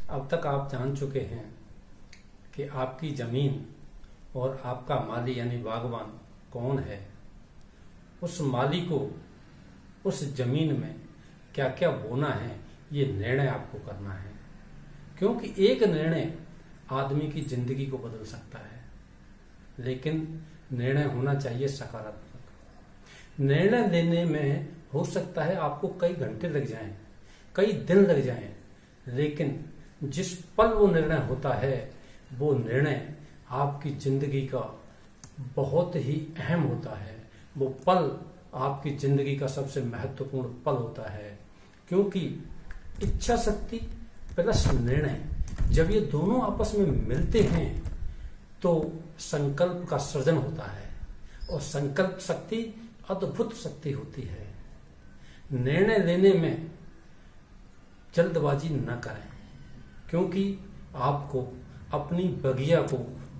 अब तक आप जान चुके हैं कि आपकी जमीन और आपका माली यानी बागवान कौन है। उस माली को उस जमीन में क्या क्या बोना है ये निर्णय आपको करना है, क्योंकि एक निर्णय आदमी की जिंदगी को बदल सकता है, लेकिन निर्णय होना चाहिए सकारात्मक। निर्णय लेने में हो सकता है आपको कई घंटे लग जाएं, कई दिन लग जाएं, लेकिन जिस पल वो निर्णय होता है वो निर्णय आपकी जिंदगी का बहुत ही अहम होता है। वो पल आपकी जिंदगी का सबसे महत्वपूर्ण पल होता है, क्योंकि इच्छा शक्ति प्लस निर्णय जब ये दोनों आपस में मिलते हैं तो संकल्प का सृजन होता है, और संकल्प शक्ति अद्भुत शक्ति होती है। निर्णय लेने में जल्दबाजी न करें, क्योंकि आपको अपनी बगिया को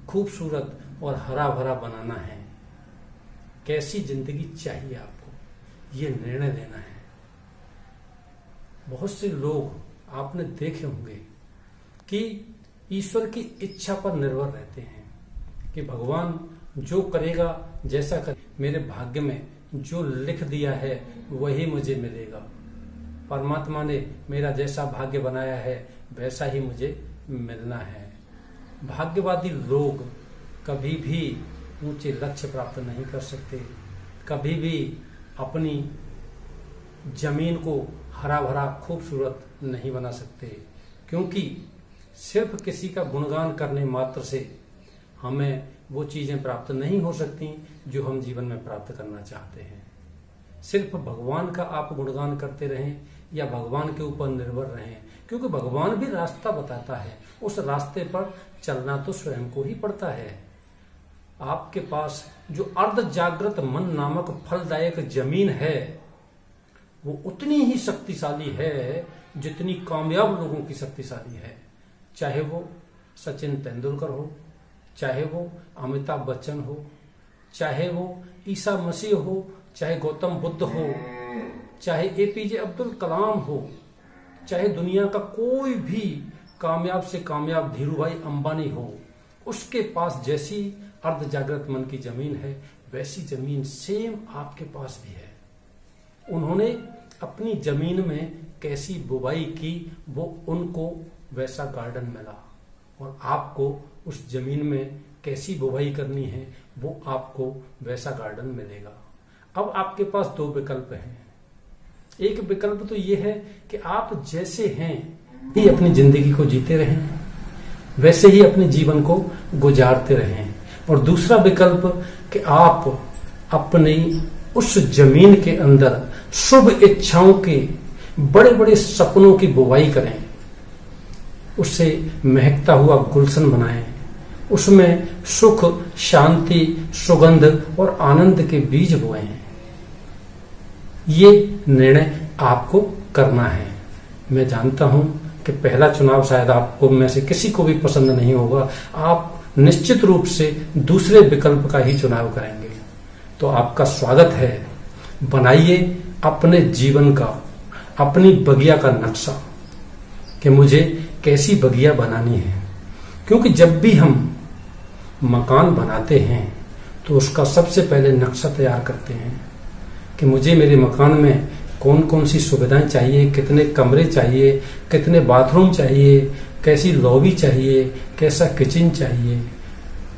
खूबसूरत और हरा भरा बनाना है। कैसी जिंदगी चाहिए आपको, ये निर्णय लेना है। बहुत से लोग आपने देखे होंगे कि ईश्वर की इच्छा पर निर्भर रहते हैं कि भगवान जो करेगा, जैसा करे, मेरे भाग्य में जो लिख दिया है वही मुझे मिलेगा। परमात्मा ने मेरा जैसा भाग्य बनाया है वैसा ही मुझे मिलना है। भाग्यवादी लोग कभी भी ऊंचे लक्ष्य प्राप्त नहीं कर सकते, कभी भी अपनी जमीन को हरा भरा खूबसूरत नहीं बना सकते, क्योंकि सिर्फ किसी का गुणगान करने मात्र से हमें वो चीजें प्राप्त नहीं हो सकती जो हम जीवन में प्राप्त करना चाहते हैं। सिर्फ भगवान का आप गुणगान करते रहें या भगवान के ऊपर निर्भर रहें, क्योंकि भगवान भी रास्ता बताता है, उस रास्ते पर चलना तो स्वयं को ही पड़ता है। आपके पास जो अर्ध जागृत मन नामक फलदायक जमीन है वो उतनी ही शक्तिशाली है जितनी कामयाब लोगों की शक्तिशाली है। चाहे वो सचिन तेंदुलकर हो, चाहे वो अमिताभ बच्चन हो, चाहे वो ईसा मसीह हो, चाहे गौतम बुद्ध हो, चाहे एपीजे अब्दुल कलाम हो, चाहे दुनिया का कोई भी कामयाब से कामयाब धीरूभाई अंबानी हो, उसके पास जैसी अर्ध जागृत मन की जमीन है वैसी जमीन सेम आपके पास भी है। उन्होंने अपनी जमीन में कैसी बुवाई की वो उनको वैसा गार्डन मिला, और आपको उस जमीन में कैसी बुवाई करनी है वो आपको वैसा गार्डन मिलेगा। अब आपके पास दो विकल्प हैं। एक विकल्प तो ये है कि आप जैसे हैं ही अपनी जिंदगी को जीते रहें, वैसे ही अपने जीवन को गुजारते रहें, और दूसरा विकल्प कि आप अपनी उस जमीन के अंदर शुभ इच्छाओं के बड़े बड़े सपनों की बुवाई करें, उसे महकता हुआ गुलशन बनाएं, उसमें सुख, शांति, सुगंध और आनंद के बीज बोएं। ये निर्णय आपको करना है। मैं जानता हूं कि पहला चुनाव शायद आपको में से किसी को भी पसंद नहीं होगा, आप निश्चित रूप से दूसरे विकल्प का ही चुनाव करेंगे। तो आपका स्वागत है। बनाइए अपने जीवन का, अपनी बगिया का नक्शा कि मुझे कैसी बगिया बनानी है, क्योंकि जब भी हम मकान बनाते हैं तो उसका सबसे पहले नक्शा तैयार करते हैं कि मुझे मेरे मकान में कौन कौन सी सुविधाएं चाहिए, कितने कमरे चाहिए, कितने बाथरूम चाहिए, कैसी लॉबी चाहिए, कैसा किचन चाहिए,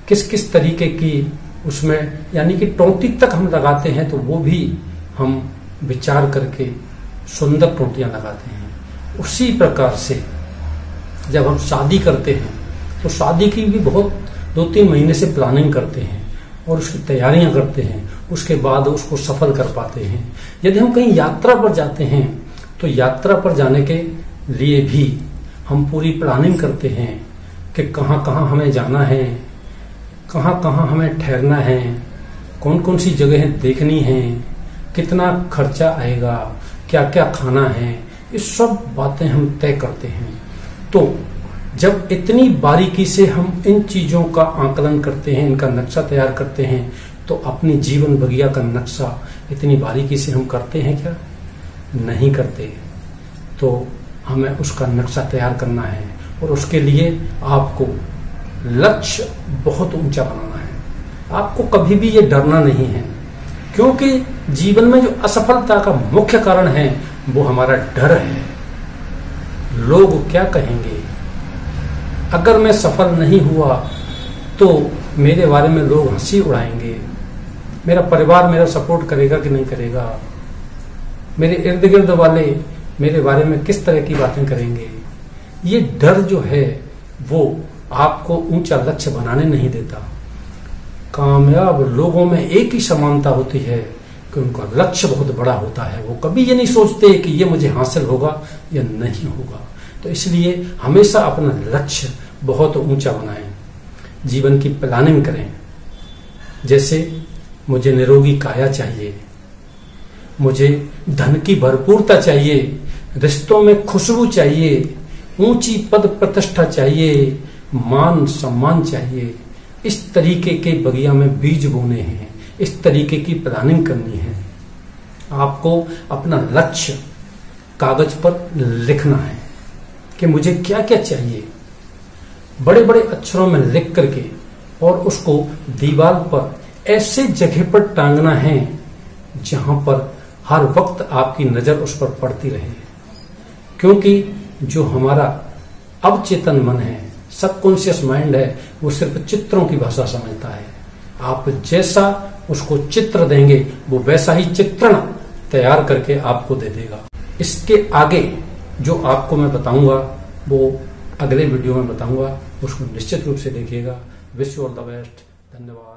किस किस तरीके की उसमें, यानी कि टोंटी तक हम लगाते हैं तो वो भी हम विचार करके सुंदर टोंटियां लगाते हैं। उसी प्रकार से जब हम शादी करते हैं तो शादी की भी बहुत 2-3 महीने से प्लानिंग करते हैं और उसकी तैयारियां करते हैं, उसके बाद उसको सफल कर पाते हैं। यदि हम कहीं यात्रा पर जाते हैं तो यात्रा पर जाने के लिए भी हम पूरी प्लानिंग करते हैं कि कहाँ कहाँ हमें जाना है, कहाँ कहाँ हमें ठहरना है, कौन कौन सी जगहें देखनी है, कितना खर्चा आएगा, क्या क्या खाना है, ये सब बातें हम तय करते हैं। तो जब इतनी बारीकी से हम इन चीजों का आकलन करते हैं, इनका नक्शा तैयार करते हैं, तो अपनी जीवन बगिया का नक्शा इतनी बारीकी से हम करते हैं क्या? नहीं करते। तो हमें उसका नक्शा तैयार करना है, और उसके लिए आपको लक्ष्य बहुत ऊंचा बनाना है। आपको कभी भी ये डरना नहीं है, क्योंकि जीवन में जो असफलता का मुख्य कारण है वो हमारा डर है। लोग क्या कहेंगे, अगर मैं सफल नहीं हुआ तो मेरे बारे में लोग हंसी उड़ाएंगे, मेरा परिवार मेरा सपोर्ट करेगा कि नहीं करेगा, मेरे इर्द गिर्द वाले मेरे बारे में किस तरह की बातें करेंगे। ये डर जो है वो आपको ऊंचा लक्ष्य बनाने नहीं देता। कामयाब लोगों में एक ही समानता होती है कि उनका लक्ष्य बहुत बड़ा होता है। वो कभी ये नहीं सोचते कि ये मुझे हासिल होगा या नहीं होगा। तो इसलिए हमेशा अपना लक्ष्य बहुत ऊंचा बनाएं, जीवन की प्लानिंग करें। जैसे मुझे निरोगी काया चाहिए, मुझे धन की भरपूरता चाहिए, रिश्तों में खुशबू चाहिए, ऊंची पद प्रतिष्ठा चाहिए, मान सम्मान चाहिए। इस तरीके के बगिया में बीज बोने हैं, इस तरीके की प्लानिंग करनी है। आपको अपना लक्ष्य कागज पर लिखना है कि मुझे क्या क्या चाहिए, बड़े बड़े अक्षरों में लिख करके, और उसको दीवार पर ऐसे जगह पर टांगना है जहां पर हर वक्त आपकी नजर उस पर पड़ती रहे। क्योंकि जो हमारा अवचेतन मन है, सबकॉन्शियस माइंड है, वो सिर्फ चित्रों की भाषा समझता है। आप जैसा उसको चित्र देंगे वो वैसा ही चित्रण तैयार करके आपको दे देगा। इसके आगे जो आपको मैं बताऊंगा वो अगले वीडियो में बताऊंगा, उसको निश्चित रूप से देखिएगा। Wish you all the best. धन्यवाद।